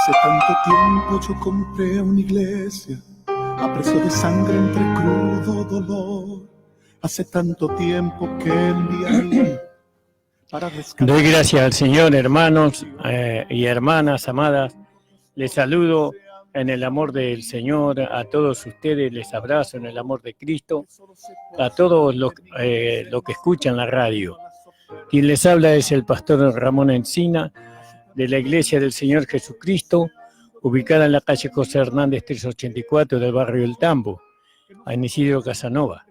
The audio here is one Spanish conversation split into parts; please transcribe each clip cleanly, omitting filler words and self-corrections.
Hace tanto tiempo yo compré una iglesia a precio de sangre entre crudo dolor. Hace tanto tiempo que enviaría para rescatar. Doy gracias al Señor, hermanos y hermanas amadas. Les saludo en el amor del Señor. A todos ustedes les abrazo en el amor de Cristo. A todos los que escuchan la radio. Quien les habla es el pastor Ramón Encina, de la Iglesia del Señor Jesucristo, ubicada en la calle José Hernández 384 del barrio El Tambo, en Isidro Casanova.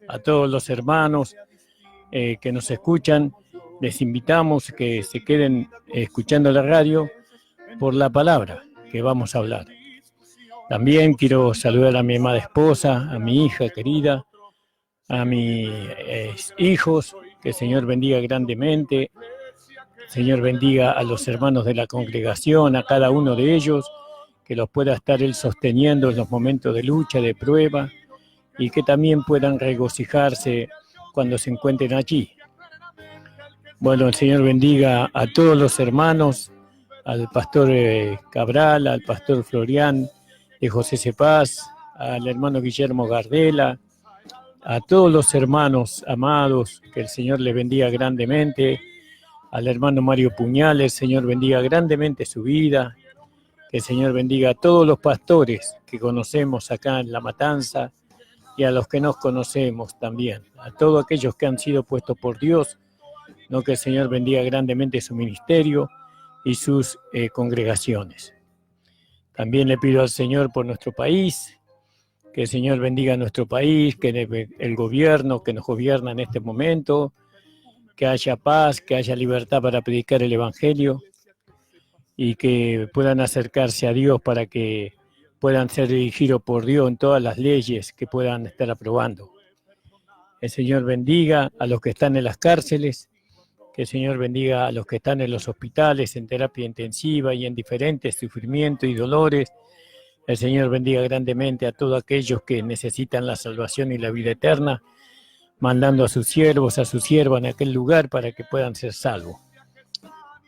A todos los hermanos que nos escuchan, les invitamos que se queden escuchando la radio por la palabra que vamos a hablar. También quiero saludar a mi amada esposa, a mi hija querida, a mis hijos, que el Señor bendiga grandemente. Señor bendiga a los hermanos de la congregación, a cada uno de ellos, que los pueda estar Él sosteniendo en los momentos de lucha, de prueba, y que también puedan regocijarse cuando se encuentren allí. Bueno, el Señor bendiga a todos los hermanos, al pastor Cabral, al pastor Florián de José Cepaz, al hermano Guillermo Gardela, a todos los hermanos amados, que el Señor les bendiga grandemente. Al hermano Mario Puñal, el Señor bendiga grandemente su vida, que el Señor bendiga a todos los pastores que conocemos acá en La Matanza y a los que nos conocemos también, a todos aquellos que han sido puestos por Dios, ¿no? Que el Señor bendiga grandemente su ministerio y sus congregaciones. También le pido al Señor por nuestro país, que el Señor bendiga a nuestro país, que el gobierno que nos gobierna en este momento, que haya paz, que haya libertad para predicar el Evangelio y que puedan acercarse a Dios para que puedan ser dirigidos por Dios en todas las leyes que puedan estar aprobando. El Señor bendiga a los que están en las cárceles, que el Señor bendiga a los que están en los hospitales, en terapia intensiva y en diferentes sufrimientos y dolores. El Señor bendiga grandemente a todos aquellos que necesitan la salvación y la vida eterna, mandando a sus siervos, a sus siervas en aquel lugar para que puedan ser salvos.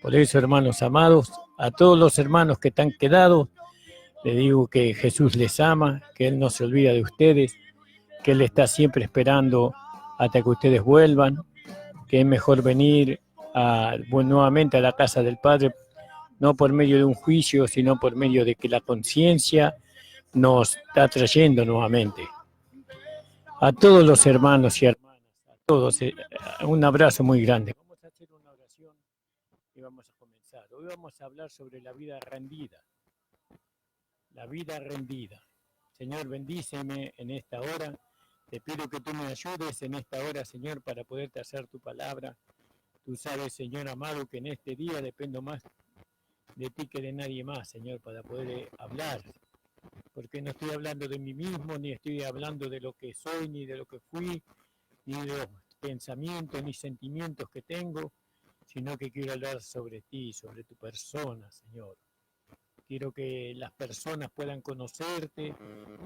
Por eso, hermanos amados, a todos los hermanos que están quedados, les digo que Jesús les ama, que Él no se olvida de ustedes, que Él está siempre esperando hasta que ustedes vuelvan, que es mejor venir nuevamente a la casa del Padre, no por medio de un juicio, sino por medio de que la conciencia nos está trayendo nuevamente. A todos los hermanos y hermanas, a todos, un abrazo muy grande. Vamos a hacer una oración y vamos a comenzar. Hoy vamos a hablar sobre la vida rendida. La vida rendida. Señor, bendíceme en esta hora. Te pido que tú me ayudes en esta hora, Señor, para poderte hacer tu palabra. Tú sabes, Señor amado, que en este día dependo más de ti que de nadie más, Señor, para poder hablar. Porque no estoy hablando de mí mismo, ni estoy hablando de lo que soy, ni de lo que fui, ni de los pensamientos, ni sentimientos que tengo, sino que quiero hablar sobre ti, sobre tu persona, Señor. Quiero que las personas puedan conocerte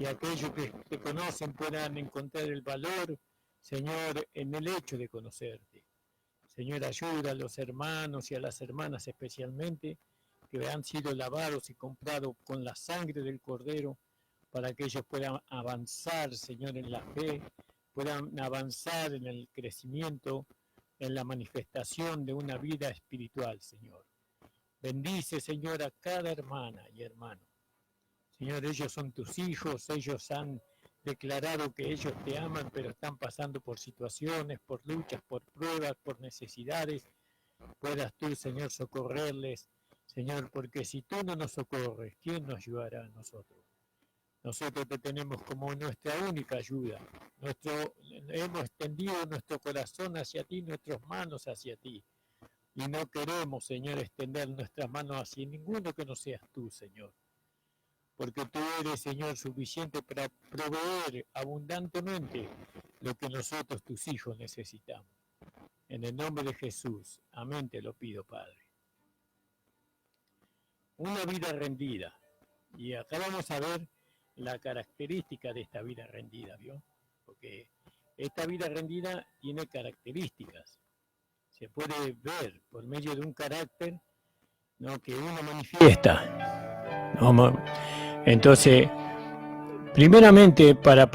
y aquellos que te conocen puedan encontrar el valor, Señor, en el hecho de conocerte. Señor, ayuda a los hermanos y a las hermanas especialmente, que han sido lavados y comprados con la sangre del Cordero, para que ellos puedan avanzar, Señor, en la fe, puedan avanzar en el crecimiento, en la manifestación de una vida espiritual, Señor. Bendice, Señor, a cada hermana y hermano. Señor, ellos son tus hijos, ellos han declarado que ellos te aman, pero están pasando por situaciones, por luchas, por pruebas, por necesidades. Puedas tú, Señor, socorrerles, Señor, porque si tú no nos socorres, ¿quién nos ayudará a nosotros? Nosotros te tenemos como nuestra única ayuda. Hemos extendido nuestro corazón hacia ti, nuestras manos hacia ti. Y no queremos, Señor, extender nuestras manos hacia ninguno que no seas tú, Señor. Porque tú eres, Señor, suficiente para proveer abundantemente lo que nosotros, tus hijos, necesitamos. En el nombre de Jesús. Amén, te lo pido, Padre. Una vida rendida. Y acá vamos a ver la característica de esta vida rendida, ¿vio? Porque esta vida rendida tiene características. Se puede ver por medio de un carácter ¿no? Que uno manifiesta, ¿no? Entonces, primeramente, para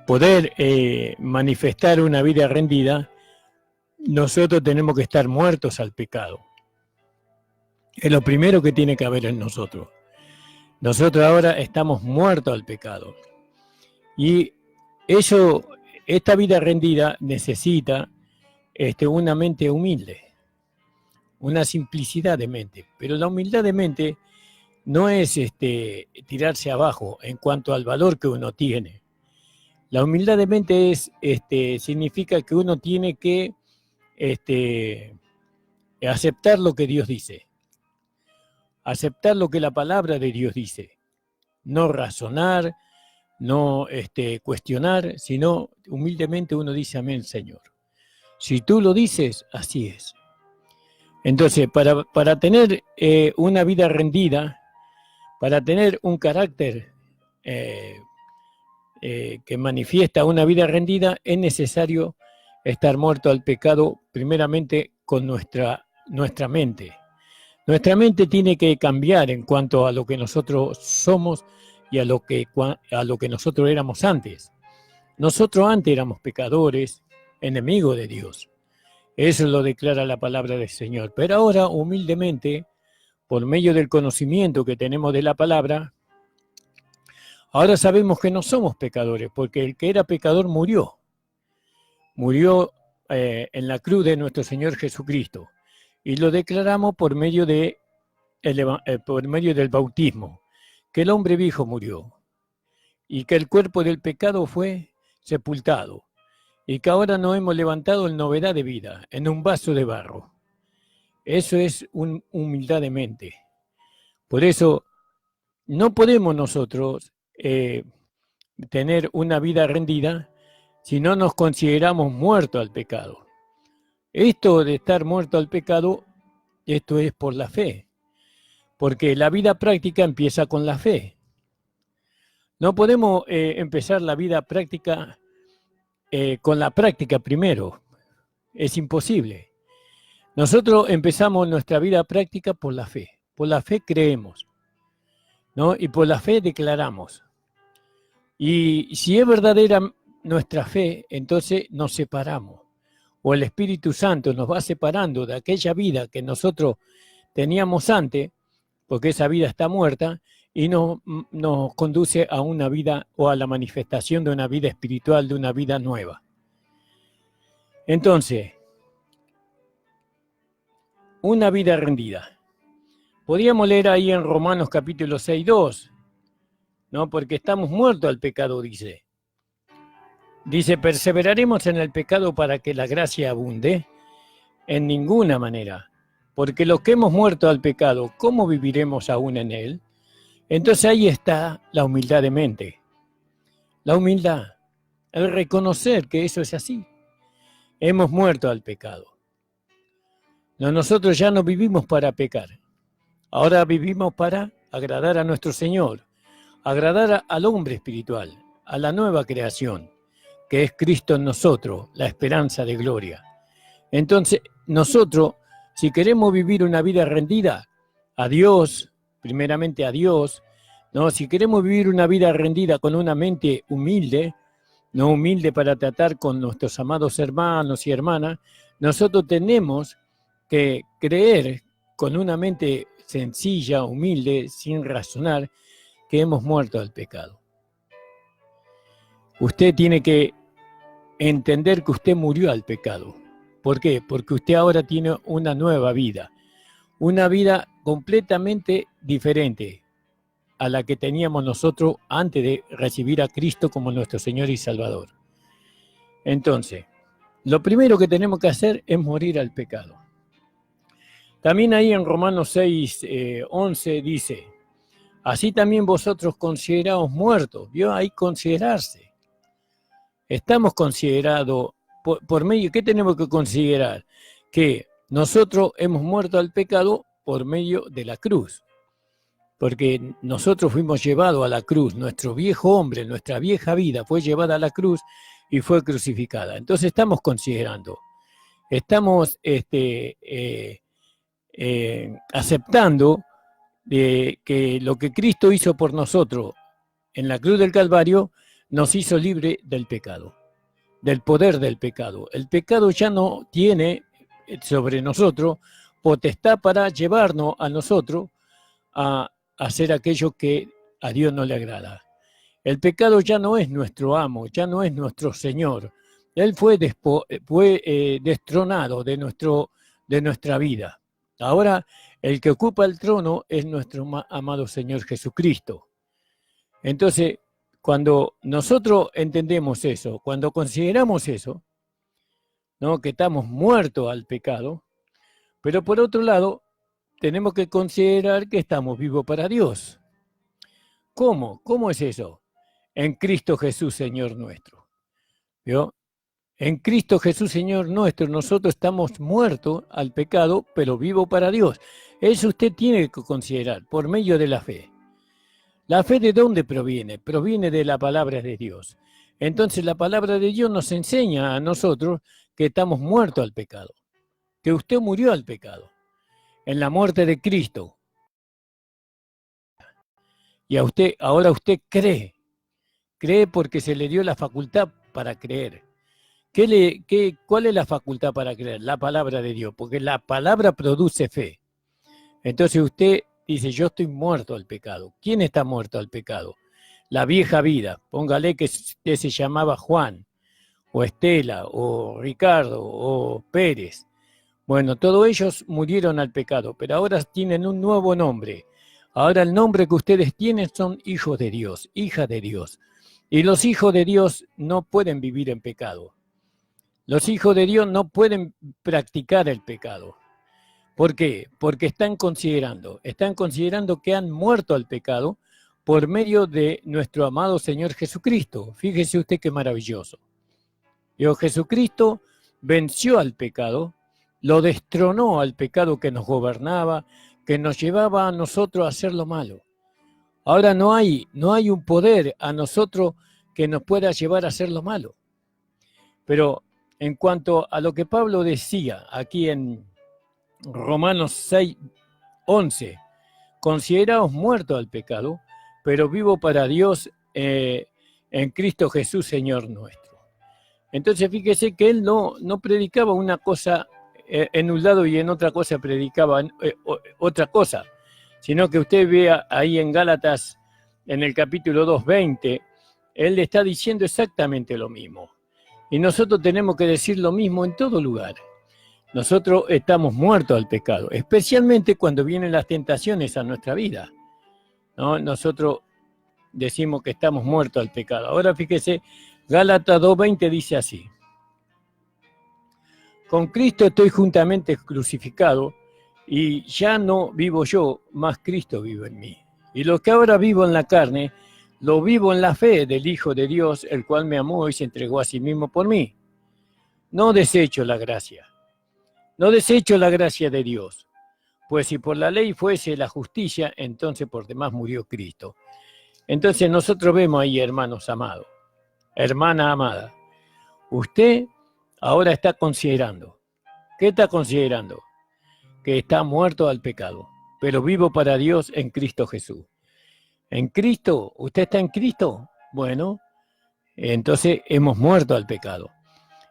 poder manifestar una vida rendida, nosotros tenemos que estar muertos al pecado. Es lo primero que tiene que haber en nosotros. Nosotros ahora estamos muertos al pecado. Y esta vida rendida necesita una mente humilde, una simplicidad de mente. Pero la humildad de mente no es tirarse abajo en cuanto al valor que uno tiene. La humildad de mente significa que uno tiene que aceptar lo que Dios dice, aceptar lo que la palabra de Dios dice, no razonar, no cuestionar, sino humildemente uno dice amén, Señor. Si tú lo dices, así es. Entonces, para tener una vida rendida, para tener un carácter que manifiesta una vida rendida, es necesario estar muerto al pecado, primeramente con nuestra mente. Nuestra mente tiene que cambiar en cuanto a lo que nosotros somos y a lo que nosotros éramos antes. Nosotros antes éramos pecadores, enemigos de Dios. Eso lo declara la palabra del Señor. Pero ahora, humildemente, por medio del conocimiento que tenemos de la palabra, ahora sabemos que no somos pecadores, porque el que era pecador murió. Murió en la cruz de nuestro Señor Jesucristo. Y lo declaramos por medio del bautismo, que el hombre viejo murió y que el cuerpo del pecado fue sepultado y que ahora nos hemos levantado en novedad de vida, en un vaso de barro. Eso es humildad de mente. Por eso no podemos nosotros tener una vida rendida si no nos consideramos muertos al pecado. Esto de estar muerto al pecado, esto es por la fe, porque la vida práctica empieza con la fe. No podemos empezar la vida práctica con la práctica primero, es imposible. Nosotros empezamos nuestra vida práctica por la fe creemos, ¿no? Y por la fe declaramos. Y si es verdadera nuestra fe, entonces nos separamos. O el Espíritu Santo nos va separando de aquella vida que nosotros teníamos antes, porque esa vida está muerta, y nos conduce a una vida o a la manifestación de una vida espiritual, de una vida nueva. Entonces, una vida rendida. Podríamos leer ahí en Romanos capítulo 6:2, ¿no? Porque estamos muertos al pecado, dice. Dice, perseveraremos en el pecado para que la gracia abunde. En ninguna manera, porque los que hemos muerto al pecado, ¿cómo viviremos aún en él? Entonces ahí está la humildad de mente. La humildad, el reconocer que eso es así. Hemos muerto al pecado. No, nosotros ya no vivimos para pecar. Ahora vivimos para agradar a nuestro Señor, agradar al hombre espiritual, a la nueva creación, que es Cristo en nosotros, la esperanza de gloria. Entonces, nosotros, si queremos vivir una vida rendida a Dios, primeramente a Dios, ¿no? Si queremos vivir una vida rendida con una mente humilde, no humilde para tratar con nuestros amados hermanos y hermanas, nosotros tenemos que creer con una mente sencilla, humilde, sin razonar, que hemos muerto al pecado. Usted tiene que entender que usted murió al pecado. ¿Por qué? Porque usted ahora tiene una nueva vida, una vida completamente diferente a la que teníamos nosotros antes de recibir a Cristo como nuestro Señor y Salvador. Entonces, lo primero que tenemos que hacer es morir al pecado. También ahí en Romanos 6:11 dice, así también vosotros consideraos muertos. ¿Vio? Ahí considerarse. Estamos considerados, por medio, ¿qué tenemos que considerar? Que nosotros hemos muerto al pecado por medio de la cruz. Porque nosotros fuimos llevados a la cruz, nuestro viejo hombre, nuestra vieja vida fue llevada a la cruz y fue crucificada. Entonces estamos considerando, estamos aceptando de que lo que Cristo hizo por nosotros en la cruz del Calvario nos hizo libre del pecado, del poder del pecado. El pecado ya no tiene sobre nosotros potestad para llevarnos a nosotros a hacer aquello que a Dios no le agrada. El pecado ya no es nuestro amo, ya no es nuestro Señor. Él fue destronado de nuestra vida. Ahora, el que ocupa el trono es nuestro amado Señor Jesucristo. Entonces, cuando nosotros entendemos eso, cuando consideramos eso, ¿no?, que estamos muertos al pecado, pero por otro lado, tenemos que considerar que estamos vivos para Dios. ¿Cómo? ¿Cómo es eso? En Cristo Jesús, Señor nuestro. ¿Vio? En Cristo Jesús, Señor nuestro, nosotros estamos muertos al pecado, pero vivos para Dios. Eso usted tiene que considerar por medio de la fe. ¿La fe de dónde proviene? Proviene de la palabra de Dios. Entonces la palabra de Dios nos enseña a nosotros que estamos muertos al pecado, que usted murió al pecado en la muerte de Cristo. Y ahora usted cree porque se le dio la facultad para creer. ¿Cuál es la facultad para creer? La palabra de Dios, porque la palabra produce fe. Entonces usted dice, yo estoy muerto al pecado. ¿Quién está muerto al pecado? La vieja vida. Póngale que se llamaba Juan, o Estela, o Ricardo, o Pérez. Bueno, todos ellos murieron al pecado, pero ahora tienen un nuevo nombre. Ahora el nombre que ustedes tienen son hijos de Dios, hijas de Dios. Y los hijos de Dios no pueden vivir en pecado. Los hijos de Dios no pueden practicar el pecado. ¿Por qué? Porque están considerando que han muerto al pecado por medio de nuestro amado Señor Jesucristo. Fíjese usted qué maravilloso. Jesucristo venció al pecado, lo destronó al pecado que nos gobernaba, que nos llevaba a nosotros a hacer lo malo. Ahora no hay un poder a nosotros que nos pueda llevar a hacer lo malo. Pero en cuanto a lo que Pablo decía aquí en Romanos 6:11, consideraos muertos al pecado, pero vivo para Dios en Cristo Jesús, Señor nuestro. Entonces fíjese que él no predicaba una cosa en un lado y en otra cosa predicaba otra cosa, sino que usted vea ahí en Gálatas, en el capítulo 2:20, él le está diciendo exactamente lo mismo. Y nosotros tenemos que decir lo mismo en todo lugar. Nosotros estamos muertos al pecado, especialmente cuando vienen las tentaciones a nuestra vida, ¿no? Nosotros decimos que estamos muertos al pecado. Ahora fíjese, Gálatas 2:20 dice así: con Cristo estoy juntamente crucificado, y ya no vivo yo, mas Cristo vive en mí. Y lo que ahora vivo en la carne, lo vivo en la fe del Hijo de Dios, el cual me amó y se entregó a sí mismo por mí. No desecho la gracia de Dios, pues si por la ley fuese la justicia, entonces por demás murió Cristo. Entonces nosotros vemos ahí, hermanos amados, hermana amada, usted ahora está considerando. ¿Qué está considerando? Que está muerto al pecado, pero vivo para Dios en Cristo Jesús. ¿En Cristo? ¿Usted está en Cristo? Bueno, entonces hemos muerto al pecado.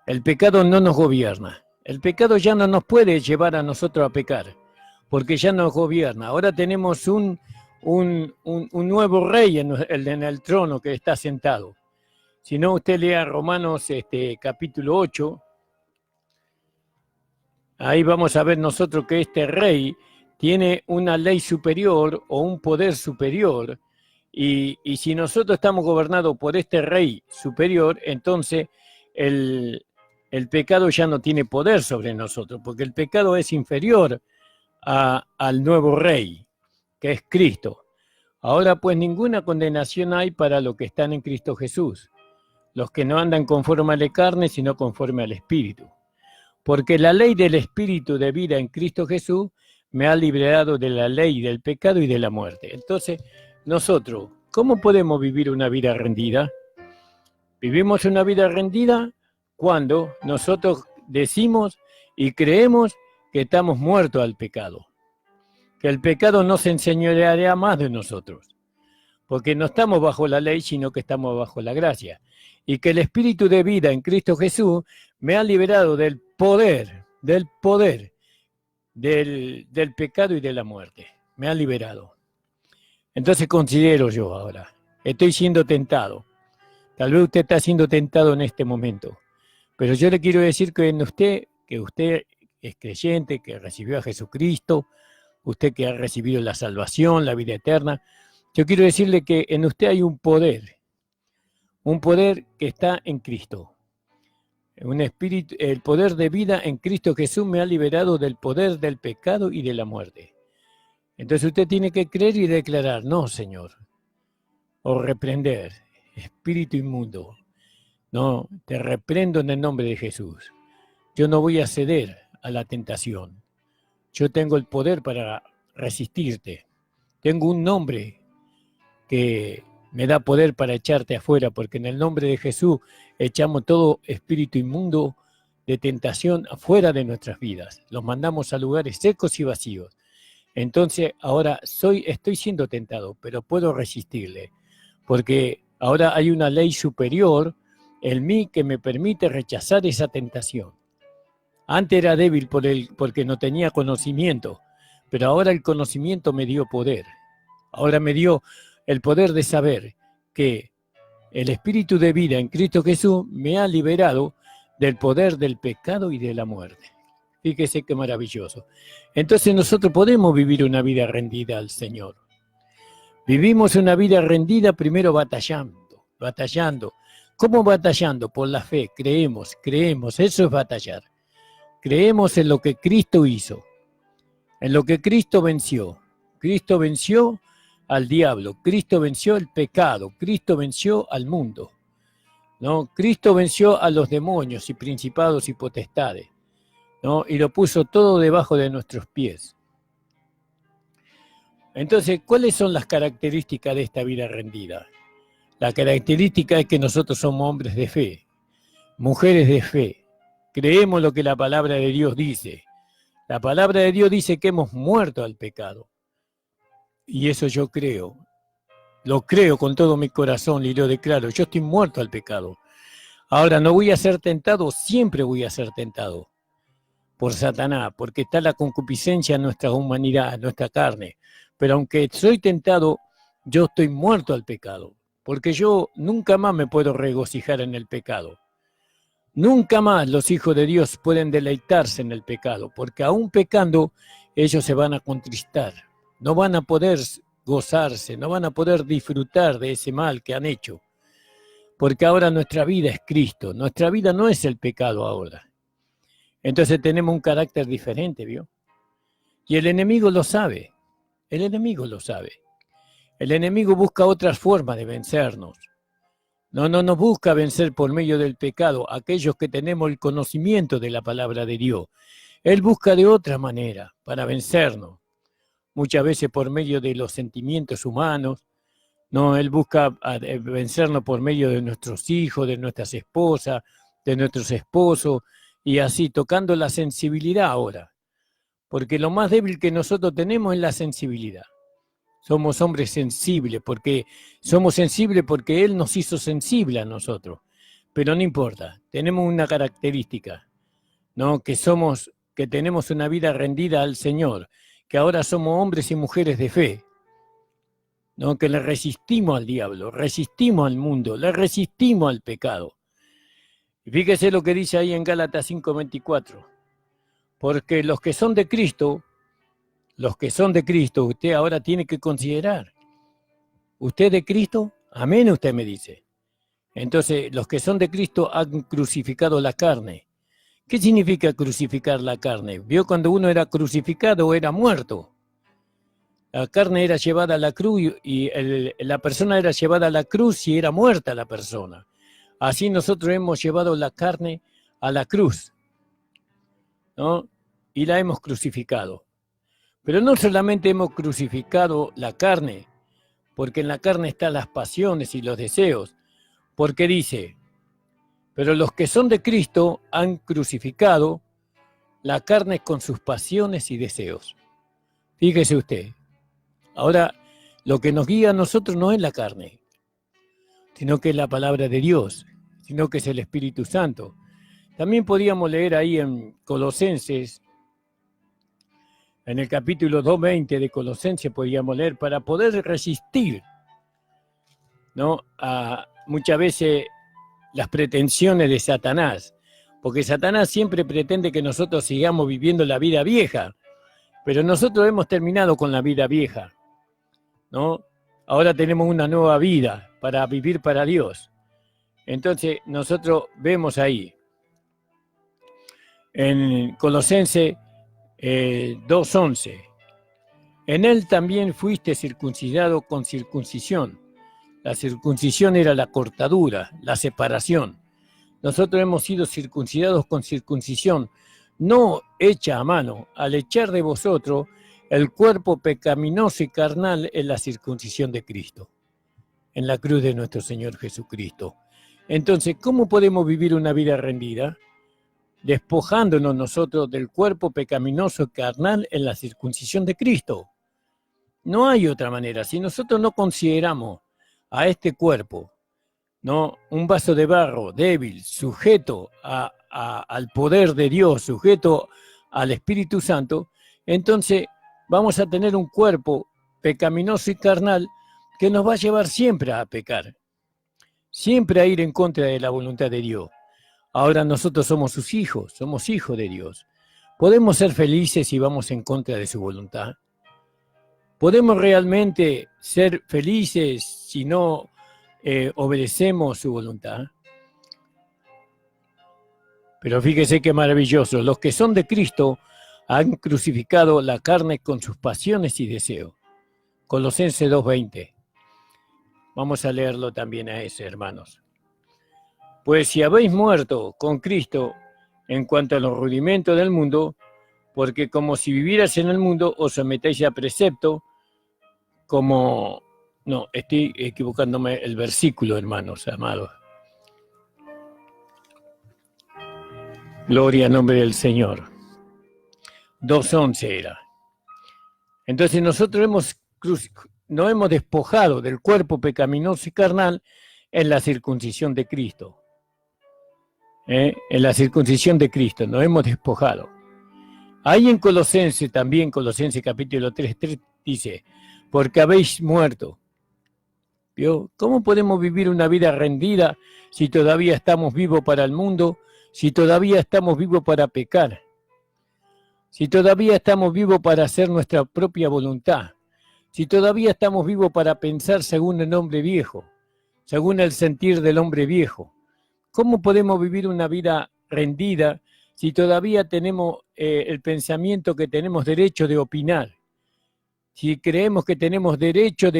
El pecado no nos gobierna. El pecado ya no nos puede llevar a nosotros a pecar, porque ya nos gobierna. Ahora tenemos un nuevo rey en el trono que está sentado. Si no, usted lea Romanos capítulo 8. Ahí vamos a ver nosotros que este rey tiene una ley superior o un poder superior. Y si nosotros estamos gobernados por este rey superior, entonces el pecado ya no tiene poder sobre nosotros, porque el pecado es inferior al nuevo rey, que es Cristo. Ahora pues ninguna condenación hay para los que están en Cristo Jesús, los que no andan conforme a la carne, sino conforme al Espíritu. Porque la ley del Espíritu de vida en Cristo Jesús me ha liberado de la ley del pecado y de la muerte. Entonces, nosotros, ¿cómo podemos vivir una vida rendida? Vivimos una vida rendida cuando nosotros decimos y creemos que estamos muertos al pecado. que el pecado no se enseñoreará más de nosotros, porque no estamos bajo la ley, sino que estamos bajo la gracia, y que el Espíritu de vida en Cristo Jesús me ha liberado del poder del pecado y de la muerte. Me ha liberado. Entonces considero yo ahora, estoy siendo tentado. Tal vez usted está siendo tentado en este momento, pero yo le quiero decir que usted es creyente, que recibió a Jesucristo, usted que ha recibido la salvación, la vida eterna. Yo quiero decirle que en usted hay un poder que está en Cristo. Un espíritu, el poder de vida en Cristo Jesús me ha liberado del poder del pecado y de la muerte. Entonces usted tiene que creer y declarar, no, Señor, o reprender, espíritu inmundo, no, te reprendo en el nombre de Jesús. Yo no voy a ceder a la tentación. Yo tengo el poder para resistirte. Tengo un nombre que me da poder para echarte afuera, porque en el nombre de Jesús echamos todo espíritu inmundo de tentación afuera de nuestras vidas. Los mandamos a lugares secos y vacíos. Entonces ahora estoy siendo tentado, pero puedo resistirle, porque ahora hay una ley superior en mí que me permite rechazar esa tentación. Antes era débil porque no tenía conocimiento, pero ahora el conocimiento me dio poder. Ahora me dio el poder de saber que el Espíritu de vida en Cristo Jesús me ha liberado del poder del pecado y de la muerte. Fíjese qué maravilloso. Entonces nosotros podemos vivir una vida rendida al Señor. Vivimos una vida rendida primero batallando. ¿Cómo batallando? Por la fe, creemos, eso es batallar. Creemos en lo que Cristo hizo, en lo que Cristo venció. Cristo venció al diablo, Cristo venció el pecado, Cristo venció al mundo, ¿no? Cristo venció a los demonios y principados y potestades, ¿no? Y lo puso todo debajo de nuestros pies. Entonces, ¿cuáles son las características de esta vida rendida? La característica es que nosotros somos hombres de fe, mujeres de fe. Creemos lo que la palabra de Dios dice. La palabra de Dios dice que hemos muerto al pecado. Y eso yo creo. Lo creo con todo mi corazón y lo declaro. Yo estoy muerto al pecado. Ahora, ¿no voy a ser tentado? Siempre voy a ser tentado por Satanás, porque está la concupiscencia en nuestra humanidad, en nuestra carne. Pero aunque soy tentado, yo estoy muerto al pecado, porque yo nunca más me puedo regocijar en el pecado. Nunca más los hijos de Dios pueden deleitarse en el pecado, porque aún pecando, ellos se van a contristar. No van a poder gozarse, no van a poder disfrutar de ese mal que han hecho. Porque ahora nuestra vida es Cristo, nuestra vida no es el pecado ahora. Entonces tenemos un carácter diferente, ¿vio? Y el enemigo lo sabe, el enemigo lo sabe. El enemigo busca otras formas de vencernos. No nos busca vencer por medio del pecado, aquellos que tenemos el conocimiento de la palabra de Dios. Él busca de otra manera para vencernos. Muchas veces por medio de los sentimientos humanos. No, él busca vencernos por medio de nuestros hijos, de nuestras esposas, de nuestros esposos, y así tocando la sensibilidad ahora. Porque lo más débil que nosotros tenemos es la sensibilidad. Somos hombres sensibles, porque somos sensibles porque Él nos hizo sensibles a nosotros. Pero no importa, tenemos una característica, ¿no? Que tenemos una vida rendida al Señor, que ahora somos hombres y mujeres de fe, ¿no? Que le resistimos al diablo, resistimos al mundo, le resistimos al pecado. Y fíjese lo que dice ahí en Gálatas 5:24. Porque los que son de Cristo, usted ahora tiene que considerar. ¿Usted de Cristo? Amén, usted me dice. Entonces, los que son de Cristo han crucificado la carne. ¿Qué significa crucificar la carne? ¿Vio cuando uno era crucificado o era muerto? La carne era llevada a la cruz y la persona era llevada a la cruz y era muerta la persona. Así nosotros hemos llevado la carne a la cruz, ¿no? Y la hemos crucificado. Pero no solamente hemos crucificado la carne, porque en la carne están las pasiones y los deseos, porque dice, pero los que son de Cristo han crucificado la carne con sus pasiones y deseos. Fíjese usted. Ahora, lo que nos guía a nosotros no es la carne, sino que es la palabra de Dios, sino que es el Espíritu Santo. También podíamos leer ahí en Colosenses, en el capítulo 2:20 de Colosenses podíamos leer, para poder resistir, ¿no?, a muchas veces las pretensiones de Satanás, porque Satanás siempre pretende que nosotros sigamos viviendo la vida vieja, pero nosotros hemos terminado con la vida vieja, ¿no? Ahora tenemos una nueva vida para vivir para Dios. Entonces nosotros vemos ahí, en Colosenses 2:11, en él también fuiste circuncidado con circuncisión. La circuncisión era la cortadura, la separación. Nosotros hemos sido circuncidados con circuncisión, no hecha a mano, al echar de vosotros el cuerpo pecaminoso y carnal en la circuncisión de Cristo, en la cruz de nuestro Señor Jesucristo. Entonces, ¿cómo podemos vivir una vida rendida? Despojándonos nosotros del cuerpo pecaminoso y carnal en la circuncisión de Cristo. No hay otra manera. Si nosotros no consideramos a este cuerpo, ¿no?, un vaso de barro débil, sujeto al poder de Dios, sujeto al Espíritu Santo, entonces vamos a tener un cuerpo pecaminoso y carnal que nos va a llevar siempre a pecar, siempre a ir en contra de la voluntad de Dios. Ahora nosotros somos sus hijos, somos hijos de Dios. ¿Podemos ser felices si vamos en contra de su voluntad? ¿Podemos realmente ser felices si no obedecemos su voluntad? Pero fíjese qué maravilloso. Los que son de Cristo han crucificado la carne con sus pasiones y deseos. Colosenses 2:20. Vamos a leerlo también a ese, hermanos. Pues si habéis muerto con Cristo en cuanto a los rudimentos del mundo, porque como si vivieras en el mundo, os sometéis a precepto, como... No, estoy equivocándome el versículo, hermanos amados. Gloria al nombre del Señor. 2:11 era. Entonces nosotros nos hemos despojado del cuerpo pecaminoso y carnal en la circuncisión de Cristo. En la circuncisión de Cristo nos hemos despojado. Ahí en Colosenses, también Colosenses capítulo 3 dice, porque habéis muerto. ¿Vio? ¿Cómo podemos vivir una vida rendida si todavía estamos vivos para el mundo, si todavía estamos vivos para pecar, si todavía estamos vivos para hacer nuestra propia voluntad, si todavía estamos vivos para pensar según el hombre viejo, según el sentir del hombre viejo? ¿Cómo podemos vivir una vida rendida si todavía tenemos el pensamiento que tenemos derecho de opinar? Si creemos que tenemos derecho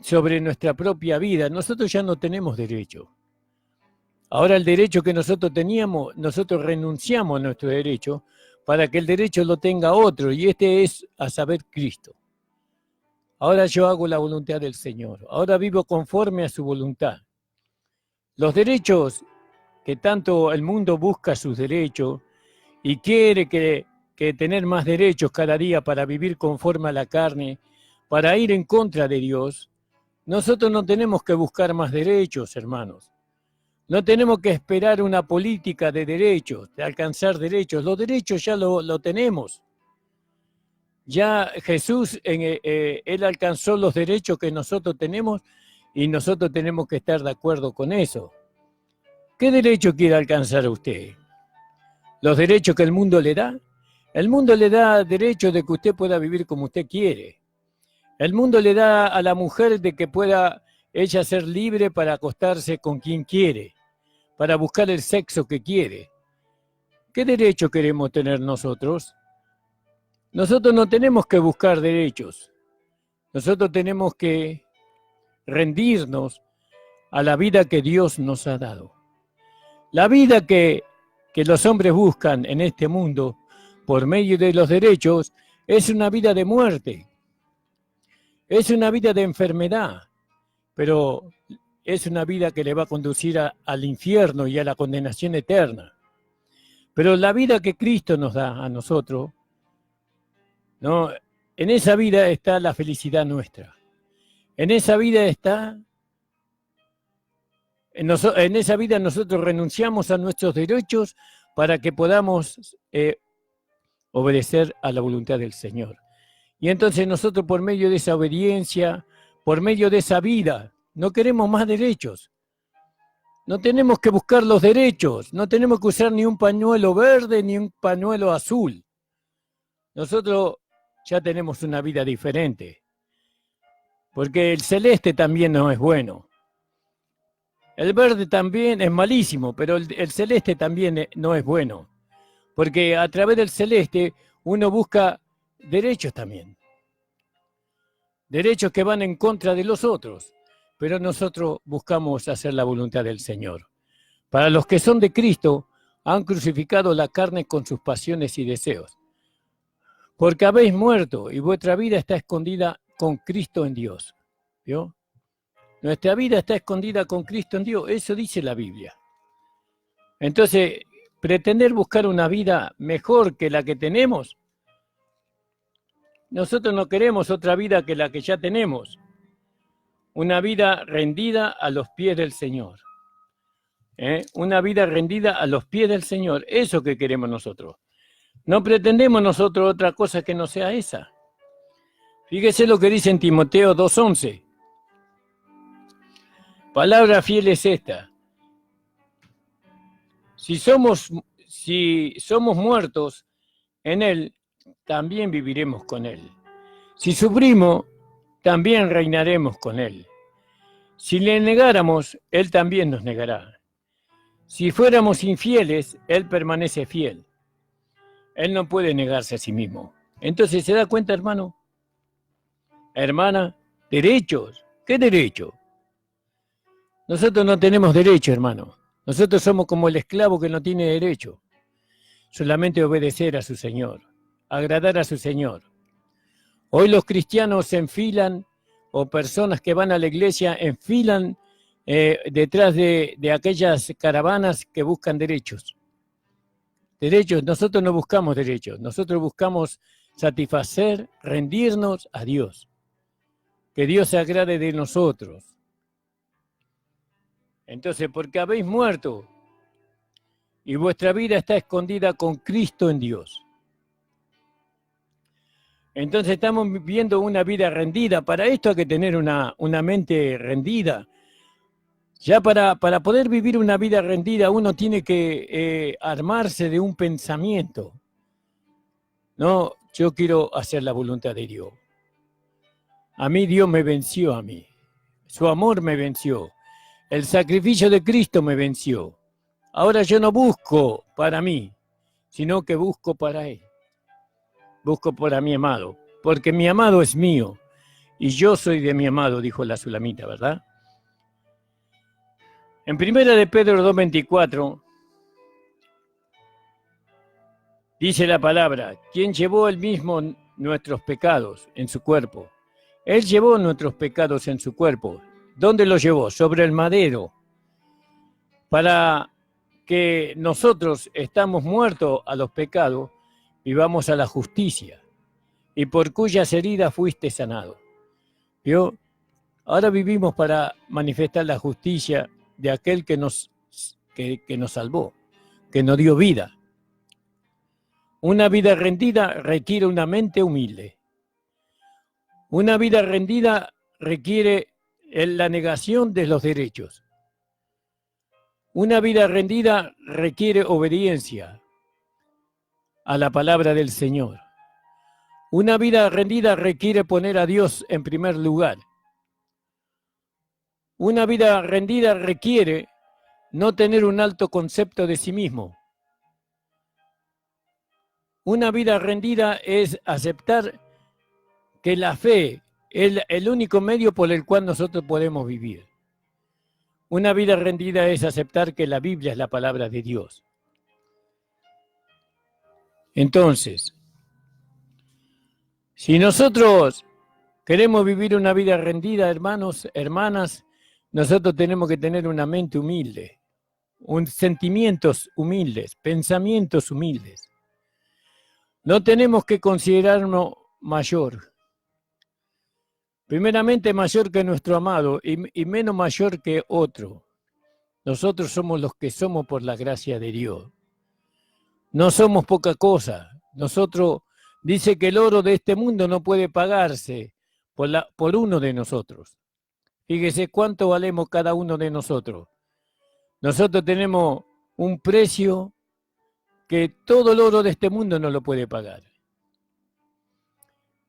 sobre nuestra propia vida, nosotros ya no tenemos derecho. Ahora el derecho que nosotros teníamos, nosotros renunciamos a nuestro derecho para que el derecho lo tenga otro, y este es a saber Cristo. Ahora yo hago la voluntad del Señor, ahora vivo conforme a su voluntad. Los derechos que tanto el mundo busca sus derechos y quiere que tener más derechos cada día para vivir conforme a la carne, para ir en contra de Dios, nosotros no tenemos que buscar más derechos, hermanos. No tenemos que esperar una política de derechos, de alcanzar derechos. Los derechos ya lo tenemos. Ya Jesús, Él alcanzó los derechos que nosotros tenemos y nosotros tenemos que estar de acuerdo con eso. ¿Qué derecho quiere alcanzar usted? ¿Los derechos que el mundo le da? El mundo le da derecho de que usted pueda vivir como usted quiere. El mundo le da a la mujer de que pueda ella ser libre para acostarse con quien quiere, para buscar el sexo que quiere. ¿Qué derecho queremos tener nosotros? Nosotros no tenemos que buscar derechos. Nosotros tenemos que rendirnos a la vida que Dios nos ha dado. La vida que los hombres buscan en este mundo por medio de los derechos es una vida de muerte. Es una vida de enfermedad, pero es una vida que le va a conducir al infierno y a la condenación eterna. Pero la vida que Cristo nos da a nosotros, ¿no?, en esa vida está la felicidad nuestra. En esa vida está, en esa vida nosotros renunciamos a nuestros derechos para que podamos obedecer a la voluntad del Señor. Y entonces nosotros por medio de esa obediencia, por medio de esa vida, no queremos más derechos. No tenemos que buscar los derechos, no tenemos que usar ni un pañuelo verde ni un pañuelo azul. Nosotros ya tenemos una vida diferente, porque el celeste también no es bueno. El verde también es malísimo, pero el celeste también no es bueno, porque a través del celeste uno busca derechos también, derechos que van en contra de los otros, pero nosotros buscamos hacer la voluntad del Señor. Para los que son de Cristo, han crucificado la carne con sus pasiones y deseos, porque habéis muerto y vuestra vida está escondida con Cristo en Dios. ¿Vio? Nuestra vida está escondida con Cristo en Dios, eso dice la Biblia. Entonces, pretender buscar una vida mejor que la que tenemos, nosotros no queremos otra vida que la que ya tenemos. Una vida rendida a los pies del Señor. Una vida rendida a los pies del Señor, eso que queremos nosotros. No pretendemos nosotros otra cosa que no sea esa. Fíjese lo que dice en Timoteo 2:11. Palabra fiel es esta. Si somos muertos en Él, también viviremos con Él. Si sufrimos, también reinaremos con Él. Si le negáramos, Él también nos negará. Si fuéramos infieles, Él permanece fiel. Él no puede negarse a sí mismo. Entonces, ¿se da cuenta, hermano? Hermana, derechos. ¿Qué derecho? Nosotros no tenemos derecho, hermano. Nosotros somos como el esclavo que no tiene derecho. Solamente obedecer a su Señor, agradar a su Señor. Hoy los cristianos se enfilan, o personas que van a la iglesia enfilan detrás de aquellas caravanas que buscan derechos. Derechos, nosotros no buscamos derechos, nosotros buscamos satisfacer, rendirnos a Dios. Que Dios se agrade de nosotros. Entonces, porque habéis muerto y vuestra vida está escondida con Cristo en Dios. Entonces estamos viviendo una vida rendida. Para esto hay que tener una mente rendida. Ya para poder vivir una vida rendida uno tiene que armarse de un pensamiento. No, yo quiero hacer la voluntad de Dios. A mí Dios me venció a mí. Su amor me venció. El sacrificio de Cristo me venció. Ahora yo no busco para mí, sino que busco para Él. Busco para mi amado, porque mi amado es mío y yo soy de mi amado, dijo la Sulamita, ¿verdad? En 1 de Pedro 2:24 dice la palabra, quien llevó él mismo nuestros pecados en su cuerpo. Él llevó nuestros pecados en su cuerpo. ¿Dónde los llevó? Sobre el madero. Para que nosotros estamos muertos a los pecados, vivamos a la justicia, y por cuyas heridas fuiste sanado. ¿Vio? Ahora vivimos para manifestar la justicia de aquel que nos salvó, que nos dio vida. Una vida rendida requiere una mente humilde. Una vida rendida requiere la negación de los derechos. Una vida rendida requiere obediencia a la palabra del Señor. Una vida rendida requiere poner a Dios en primer lugar. Una vida rendida requiere no tener un alto concepto de sí mismo. Una vida rendida es aceptar que la fe es el único medio por el cual nosotros podemos vivir. Una vida rendida es aceptar que la Biblia es la palabra de Dios. Entonces, si nosotros queremos vivir una vida rendida, hermanos, hermanas, nosotros tenemos que tener una mente humilde, sentimientos humildes, pensamientos humildes. No tenemos que considerarnos mayor. Primeramente mayor que nuestro amado y menos mayor que otro. Nosotros somos los que somos por la gracia de Dios. No somos poca cosa. Nosotros, dice que el oro de este mundo no puede pagarse por uno de nosotros. Fíjese cuánto valemos cada uno de nosotros. Nosotros tenemos un precio que todo el oro de este mundo no lo puede pagar.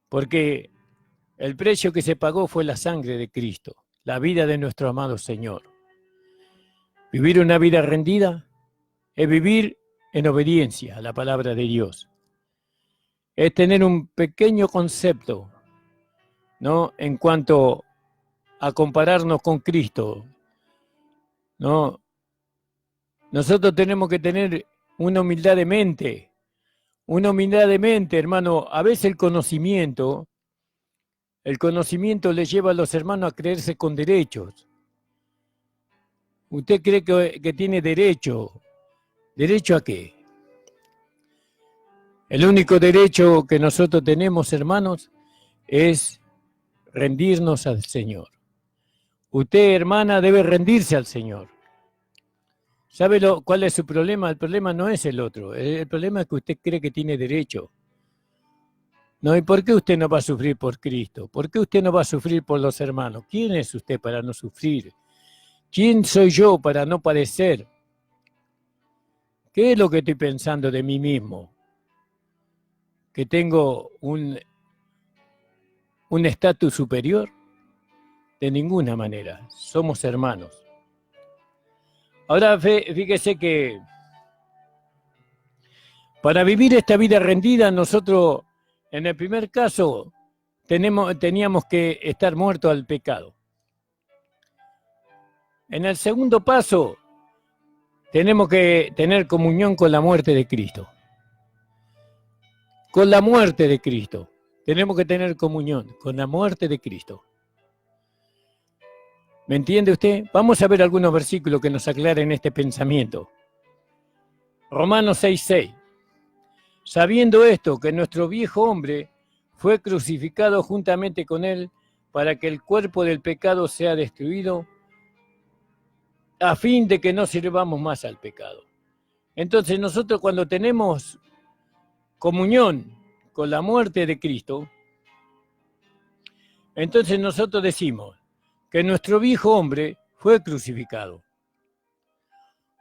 Porque el precio que se pagó fue la sangre de Cristo, la vida de nuestro amado Señor. Vivir una vida rendida es vivir en obediencia a la palabra de Dios. Es tener un pequeño concepto, ¿no?, en cuanto a compararnos con Cristo, ¿no? Nosotros tenemos que tener una humildad de mente, hermano. A veces el conocimiento le lleva a los hermanos a creerse con derechos. ¿Usted cree que tiene derecho? ¿Derecho a qué? El único derecho que nosotros tenemos, hermanos, es rendirnos al Señor. Usted, hermana, debe rendirse al Señor. ¿Sabe cuál es su problema? El problema no es el otro. El problema es que usted cree que tiene derecho. No, ¿y por qué usted no va a sufrir por Cristo? ¿Por qué usted no va a sufrir por los hermanos? ¿Quién es usted para no sufrir? ¿Quién soy yo para no padecer? ¿Qué es lo que estoy pensando de mí mismo? ¿Que tengo un estatus superior? De ninguna manera. Somos hermanos. Ahora fíjese que para vivir esta vida rendida, nosotros, en el primer caso, teníamos que estar muertos al pecado. En el segundo paso, tenemos que tener comunión con la muerte de Cristo. Con la muerte de Cristo. Tenemos que tener comunión con la muerte de Cristo. ¿Me entiende usted? Vamos a ver algunos versículos que nos aclaren este pensamiento. Romanos 6:6. Sabiendo esto, que nuestro viejo hombre fue crucificado juntamente con él para que el cuerpo del pecado sea destruido, a fin de que no sirvamos más al pecado. Entonces nosotros, cuando tenemos comunión con la muerte de Cristo, entonces nosotros decimos que nuestro viejo hombre fue crucificado.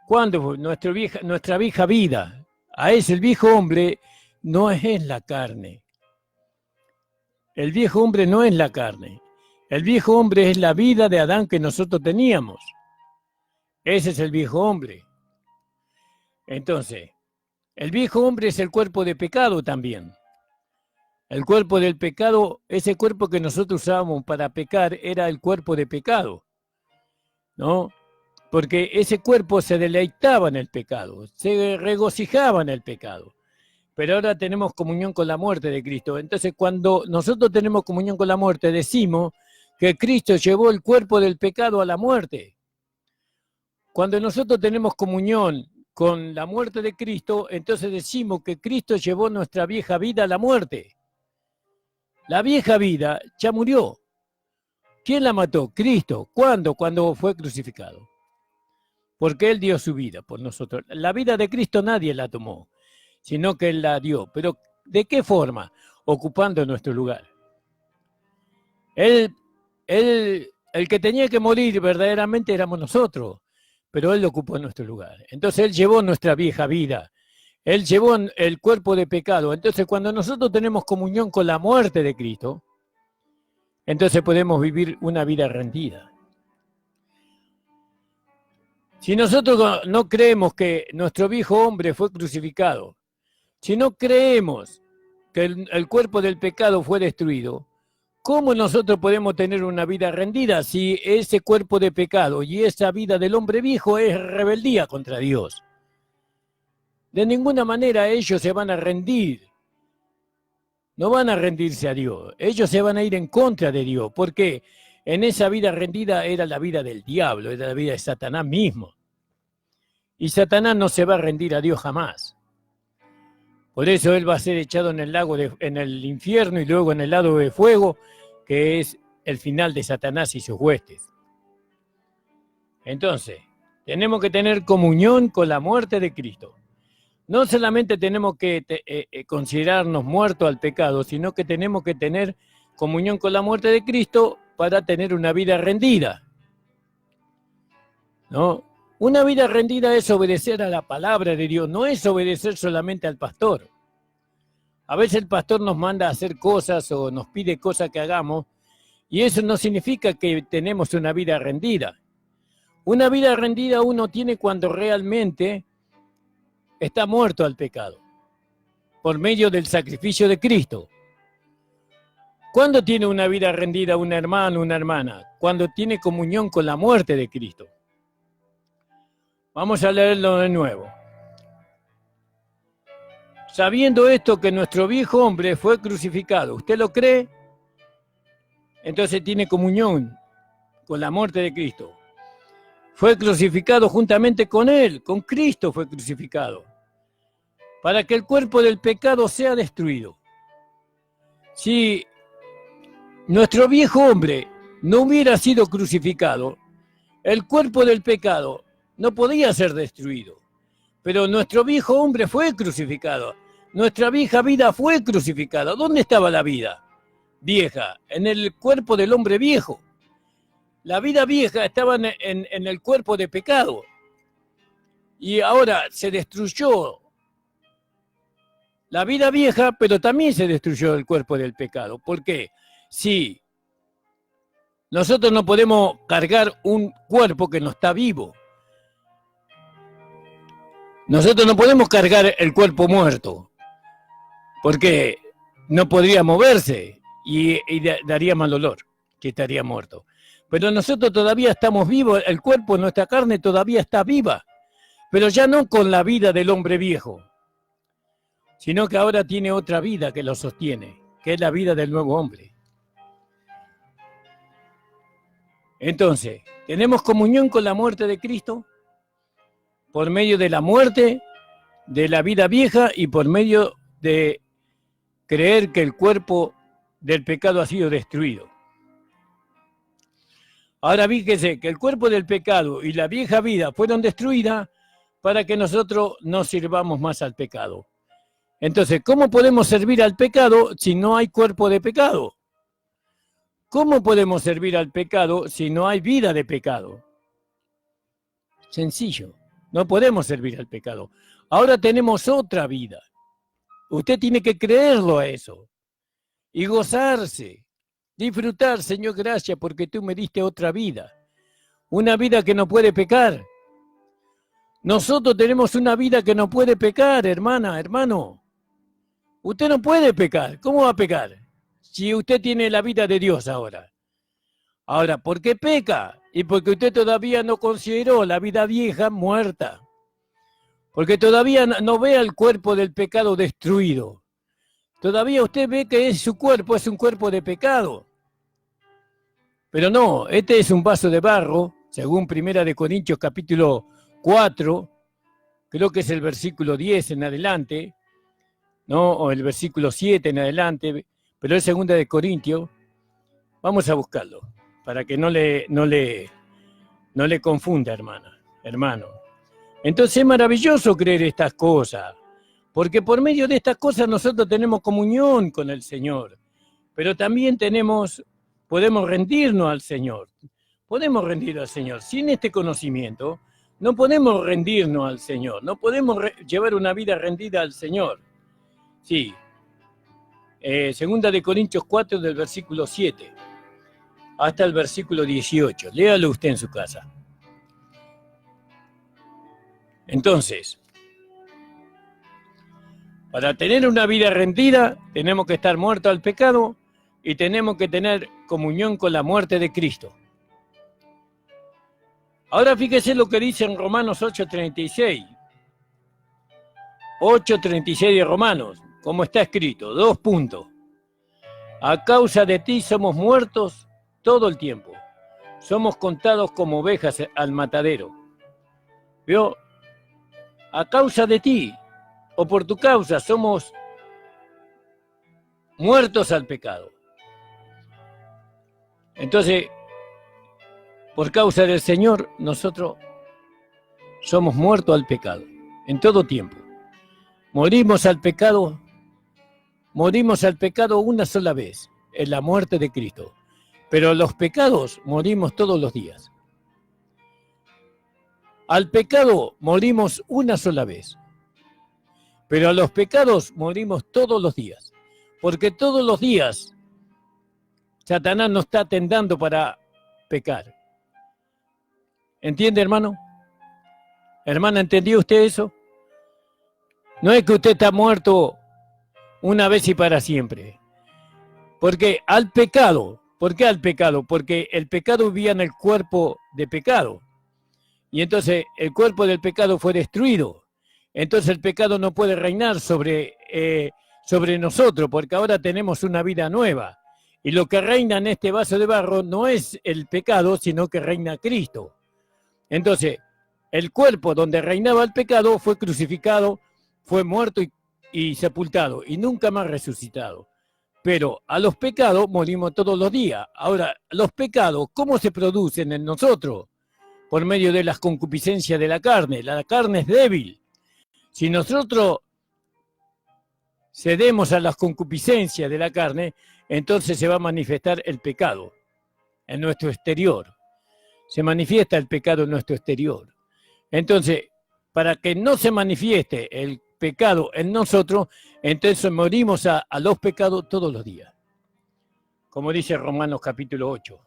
¿Cuándo? Nuestra vieja vida. A ese el viejo hombre no es la carne. El viejo hombre no es la carne. El viejo hombre es la vida de Adán que nosotros teníamos. Ese es el viejo hombre. Entonces, el viejo hombre es el cuerpo de pecado también. El cuerpo del pecado, ese cuerpo que nosotros usábamos para pecar, era el cuerpo de pecado, ¿no? Porque ese cuerpo se deleitaba en el pecado, se regocijaba en el pecado. Pero ahora tenemos comunión con la muerte de Cristo. Entonces, cuando nosotros tenemos comunión con la muerte, decimos que Cristo llevó el cuerpo del pecado a la muerte. Cuando nosotros tenemos comunión con la muerte de Cristo, entonces decimos que Cristo llevó nuestra vieja vida a la muerte. La vieja vida ya murió. ¿Quién la mató? Cristo. ¿Cuándo? Cuando fue crucificado. Porque Él dio su vida por nosotros. La vida de Cristo nadie la tomó, sino que Él la dio. ¿Pero de qué forma? Ocupando nuestro lugar. El que tenía que morir verdaderamente éramos nosotros, pero Él ocupó nuestro lugar. Entonces Él llevó nuestra vieja vida. Él llevó el cuerpo de pecado. Entonces, cuando nosotros tenemos comunión con la muerte de Cristo, entonces podemos vivir una vida rendida. Si nosotros no creemos que nuestro viejo hombre fue crucificado, si no creemos que el cuerpo del pecado fue destruido, ¿cómo nosotros podemos tener una vida rendida si ese cuerpo de pecado y esa vida del hombre viejo es rebeldía contra Dios? De ninguna manera ellos se van a rendir. No van a rendirse a Dios. Ellos se van a ir en contra de Dios. Porque en esa vida rendida era la vida del diablo, era la vida de Satanás mismo. Y Satanás no se va a rendir a Dios jamás. Por eso él va a ser echado en el en el infierno y luego en el lago de fuego, que es el final de Satanás y sus huestes. Entonces, tenemos que tener comunión con la muerte de Cristo. No solamente tenemos que considerarnos muertos al pecado, sino que tenemos que tener comunión con la muerte de Cristo para tener una vida rendida, ¿no? Una vida rendida es obedecer a la palabra de Dios, no es obedecer solamente al pastor. A veces el pastor nos manda a hacer cosas o nos pide cosas que hagamos, y eso no significa que tenemos una vida rendida. Una vida rendida uno tiene cuando realmente está muerto al pecado, por medio del sacrificio de Cristo. ¿Cuándo tiene una vida rendida un hermano, una hermana? Cuando tiene comunión con la muerte de Cristo. Vamos a leerlo de nuevo. Sabiendo esto que nuestro viejo hombre fue crucificado, ¿usted lo cree? Entonces tiene comunión con la muerte de Cristo. Fue crucificado juntamente con él, con Cristo fue crucificado, para que el cuerpo del pecado sea destruido. Si nuestro viejo hombre no hubiera sido crucificado, el cuerpo del pecado no podía ser destruido. Pero nuestro viejo hombre fue crucificado. Nuestra vieja vida fue crucificada. ¿Dónde estaba la vida vieja? En el cuerpo del hombre viejo. La vida vieja estaba en el cuerpo de pecado. Y ahora se destruyó la vida vieja, pero también se destruyó el cuerpo del pecado. ¿Por qué? Sí, nosotros no podemos cargar un cuerpo que no está vivo. Nosotros no podemos cargar el cuerpo muerto, porque no podría moverse y daría mal olor, que estaría muerto. Pero nosotros todavía estamos vivos, el cuerpo, nuestra carne todavía está viva, pero ya no con la vida del hombre viejo, sino que ahora tiene otra vida que lo sostiene, que es la vida del nuevo hombre. Entonces, ¿tenemos comunión con la muerte de Cristo? Por medio de la muerte, de la vida vieja y por medio de creer que el cuerpo del pecado ha sido destruido. Ahora fíjese que el cuerpo del pecado y la vieja vida fueron destruidas para que nosotros no sirvamos más al pecado. Entonces, ¿cómo podemos servir al pecado si no hay cuerpo de pecado? ¿Cómo podemos servir al pecado si no hay vida de pecado? Sencillo, no podemos servir al pecado. Ahora tenemos otra vida. Usted tiene que creerlo a eso y gozarse, disfrutar, Señor, gracias porque tú me diste otra vida. Una vida que no puede pecar. Nosotros tenemos una vida que no puede pecar, hermana, hermano. Usted no puede pecar. ¿Cómo va a pecar? Si usted tiene la vida de Dios ahora. Ahora, ¿por qué peca? Y porque usted todavía no consideró la vida vieja muerta. Porque todavía no ve el cuerpo del pecado destruido. Todavía usted ve que su cuerpo es un cuerpo de pecado. Pero no, este es un vaso de barro, según 1 Corintios capítulo 4, creo que es el versículo 10 en adelante, ¿no? O el versículo 7 en adelante, pero es 2 Corintios. Vamos a buscarlo, para que no le confunda, hermano. Entonces es maravilloso creer estas cosas, porque por medio de estas cosas nosotros tenemos comunión con el Señor, pero también podemos rendirnos al Señor. Podemos rendir al Señor. Sin este conocimiento, no podemos rendirnos al Señor, no podemos llevar una vida rendida al Señor. Sí. 2 Corintios 4 del versículo 7 hasta el versículo 18. Léalo usted en su casa. Entonces, para tener una vida rendida, tenemos que estar muertos al pecado y tenemos que tener comunión con la muerte de Cristo. Ahora fíjese lo que dice en Romanos 8:36. 8:36 de Romanos, como está escrito, 2 puntos. A causa de ti somos muertos todo el tiempo. Somos contados como ovejas al matadero. ¿Vio? A causa de ti. o por tu causa somos muertos al pecado. Entonces, por causa del Señor, nosotros somos muertos al pecado, en todo tiempo. Morimos al pecado una sola vez, en la muerte de Cristo. Pero los pecados morimos todos los días. Al pecado morimos una sola vez. Pero a los pecados morimos todos los días. Porque todos los días Satanás nos está tentando para pecar. ¿Entiende, hermano? Hermana, ¿entendió usted eso? No es que usted está muerto una vez y para siempre. Porque al pecado, ¿por qué al pecado? Porque el pecado vivía en el cuerpo de pecado. Y entonces el cuerpo del pecado fue destruido. Entonces el pecado no puede reinar sobre nosotros, porque ahora tenemos una vida nueva. Y lo que reina en este vaso de barro no es el pecado, sino que reina Cristo. Entonces, el cuerpo donde reinaba el pecado fue crucificado, fue muerto y sepultado, y nunca más resucitado. Pero a los pecados morimos todos los días. Ahora, los pecados, ¿cómo se producen en nosotros? Por medio de las concupiscencias de la carne. La carne es débil. Si nosotros cedemos a las concupiscencias de la carne, entonces se va a manifestar el pecado en nuestro exterior. Se manifiesta el pecado en nuestro exterior. Entonces, para que no se manifieste el pecado en nosotros, entonces morimos a los pecados todos los días. Como dice Romanos capítulo 8.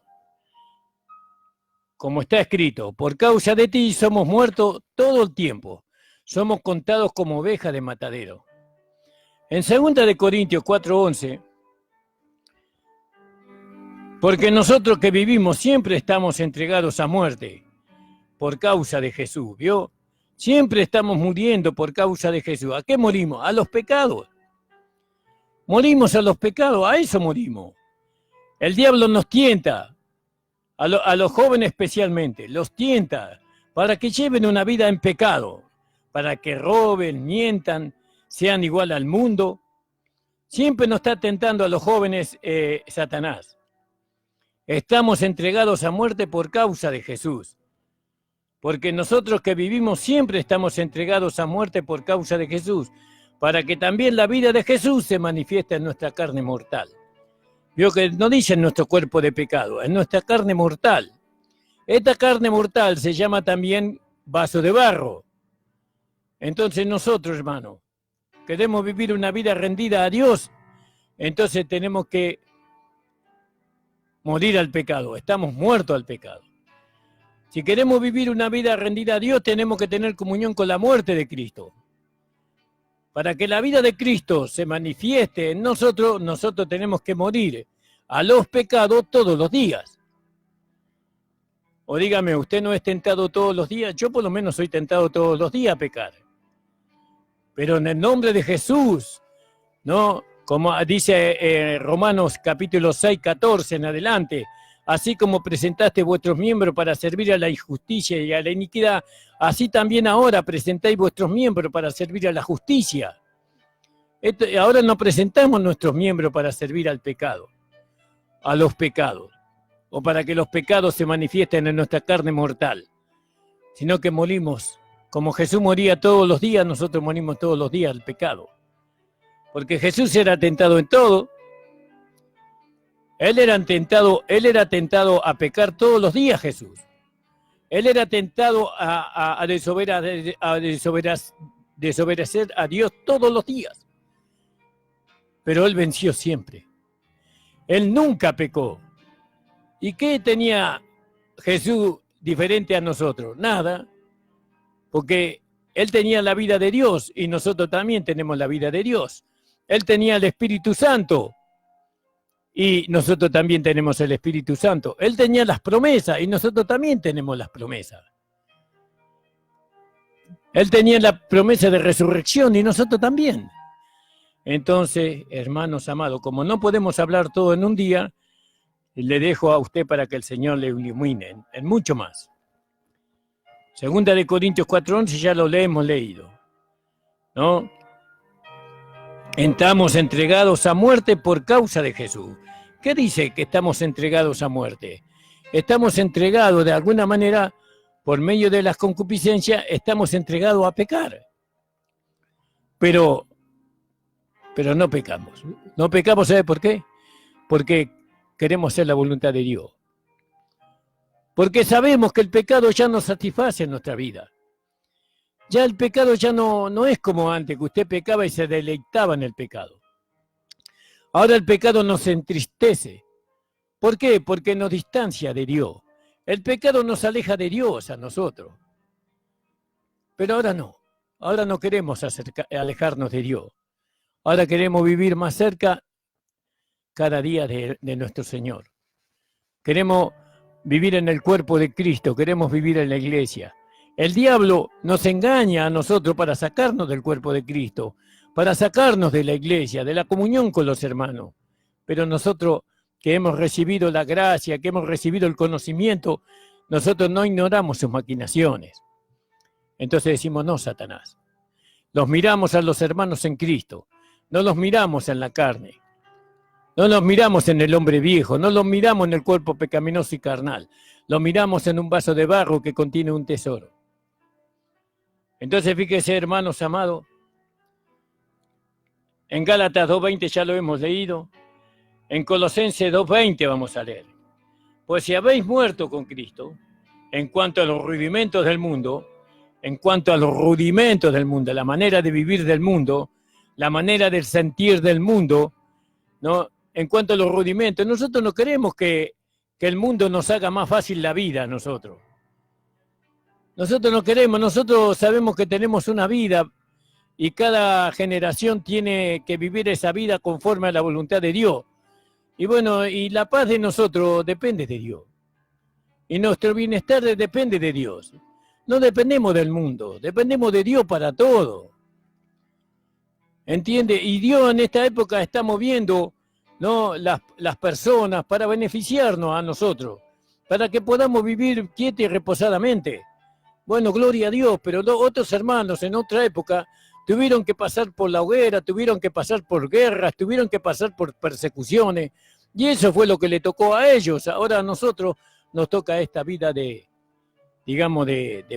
Como está escrito, por causa de ti somos muertos todo el tiempo. Somos contados como ovejas de matadero. En 2 de Corintios 4:11, porque nosotros que vivimos siempre estamos entregados a muerte por causa de Jesús, ¿vio? Siempre estamos muriendo por causa de Jesús. ¿A qué morimos? A los pecados. Morimos a los pecados, a eso morimos. El diablo nos tienta, a los jóvenes especialmente, los tienta para que lleven una vida en pecado, para que roben, mientan, sean igual al mundo. Siempre nos está tentando a los jóvenes Satanás. Estamos entregados a muerte por causa de Jesús. Porque nosotros que vivimos siempre estamos entregados a muerte por causa de Jesús, para que también la vida de Jesús se manifieste en nuestra carne mortal. Vio que no dice en nuestro cuerpo de pecado, en nuestra carne mortal. Esta carne mortal se llama también vaso de barro. Entonces nosotros, hermano, queremos vivir una vida rendida a Dios, entonces tenemos que morir al pecado, estamos muertos al pecado. Si queremos vivir una vida rendida a Dios, tenemos que tener comunión con la muerte de Cristo. Para que la vida de Cristo se manifieste en nosotros, nosotros tenemos que morir a los pecados todos los días. O dígame, ¿usted no es tentado todos los días? Yo por lo menos soy tentado todos los días a pecar. Pero en el nombre de Jesús, ¿no? Como dice Romanos capítulo 6, 14 en adelante, así como presentaste vuestros miembros para servir a la injusticia y a la iniquidad, así también ahora presentáis vuestros miembros para servir a la justicia. Ahora no presentamos nuestros miembros para servir al pecado, a los pecados, o para que los pecados se manifiesten en nuestra carne mortal, sino que morimos. Como Jesús moría todos los días, nosotros morimos todos los días al pecado. Porque Jesús era tentado en todo. Él era tentado a pecar todos los días, Jesús. Él era tentado a desobedecer a Dios todos los días. Pero Él venció siempre. Él nunca pecó. ¿Y qué tenía Jesús diferente a nosotros? Nada. Porque Él tenía la vida de Dios y nosotros también tenemos la vida de Dios. Él tenía el Espíritu Santo y nosotros también tenemos el Espíritu Santo. Él tenía las promesas y nosotros también tenemos las promesas. Él tenía la promesa de resurrección y nosotros también. Entonces, hermanos amados, como no podemos hablar todo en un día, le dejo a usted para que el Señor le ilumine en mucho más. 2 de Corintios 4:11 ya lo hemos leído, ¿no? Estamos entregados a muerte por causa de Jesús. ¿Qué dice que estamos entregados a muerte? Estamos entregados de alguna manera, por medio de las concupiscencias, estamos entregados a pecar. Pero no pecamos. No pecamos, ¿sabe por qué? Porque queremos hacer la voluntad de Dios. Porque sabemos que el pecado ya no satisface en nuestra vida. Ya el pecado ya no es como antes, que usted pecaba y se deleitaba en el pecado. Ahora el pecado nos entristece. ¿Por qué? Porque nos distancia de Dios. El pecado nos aleja de Dios a nosotros. Pero ahora no. Ahora no queremos alejarnos de Dios. Ahora queremos vivir más cerca cada día de nuestro Señor. Queremos vivir en el cuerpo de Cristo, queremos vivir en la iglesia. El diablo nos engaña a nosotros para sacarnos del cuerpo de Cristo, para sacarnos de la iglesia, de la comunión con los hermanos. Pero nosotros que hemos recibido la gracia, que hemos recibido el conocimiento, nosotros no ignoramos sus maquinaciones. Entonces decimos, no, Satanás. Los miramos a los hermanos en Cristo, no los miramos en la carne, no los miramos en el hombre viejo, no los miramos en el cuerpo pecaminoso y carnal, los miramos en un vaso de barro que contiene un tesoro. Entonces fíjese, hermanos amados, en Gálatas 2:20 ya lo hemos leído, en Colosenses 2:20 vamos a leer. Pues si habéis muerto con Cristo, en cuanto a los rudimentos del mundo, la manera de vivir del mundo, la manera de sentir del mundo, ¿no? En cuanto a los rudimentos, nosotros no queremos que el mundo nos haga más fácil la vida a nosotros. Nosotros no queremos, nosotros sabemos que tenemos una vida y cada generación tiene que vivir esa vida conforme a la voluntad de Dios. Y bueno, y la paz de nosotros depende de Dios. Y nuestro bienestar depende de Dios. No dependemos del mundo, dependemos de Dios para todo. ¿Entiende? Y Dios en esta época está moviendo, ¿no?, las personas para beneficiarnos a nosotros, para que podamos vivir quieta y reposadamente. Bueno, gloria a Dios, pero otros hermanos en otra época tuvieron que pasar por la hoguera, tuvieron que pasar por guerras, tuvieron que pasar por persecuciones, y eso fue lo que le tocó a ellos. Ahora a nosotros nos toca esta vida de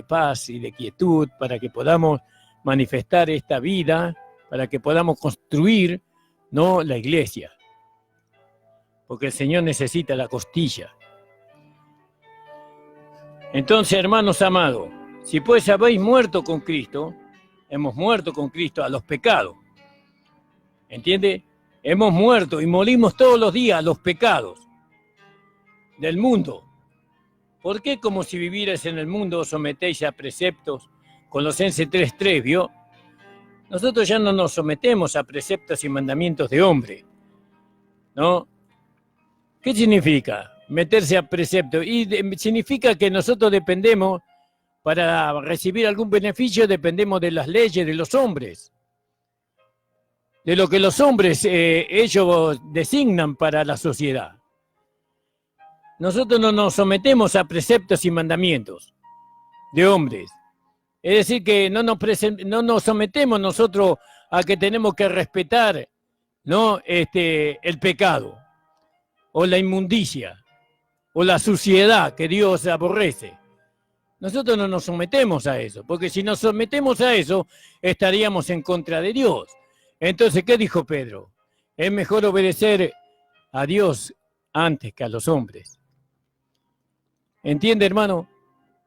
paz y de quietud, para que podamos manifestar esta vida, para que podamos construir, ¿no?, la iglesia. Porque el Señor necesita la costilla. Entonces, hermanos amados, si pues habéis muerto con Cristo, hemos muerto con Cristo a los pecados. ¿Entiende? Hemos muerto y morimos todos los días a los pecados del mundo. ¿Por qué como si vivierais en el mundo os sometéis a preceptos? Colosenses 3:3, ¿vio? Nosotros ya no nos sometemos a preceptos y mandamientos de hombre, ¿no? ¿Qué significa meterse a preceptos? Significa que nosotros dependemos, para recibir algún beneficio, dependemos de las leyes de los hombres, de lo que los hombres ellos designan para la sociedad. Nosotros no nos sometemos a preceptos y mandamientos de hombres. Es decir, que no nos sometemos nosotros a que tenemos que respetar, ¿no?, el pecado, o la inmundicia, o la suciedad que Dios aborrece. Nosotros no nos sometemos a eso, porque si nos sometemos a eso, estaríamos en contra de Dios. Entonces, ¿qué dijo Pedro? Es mejor obedecer a Dios antes que a los hombres. ¿Entiende, hermano?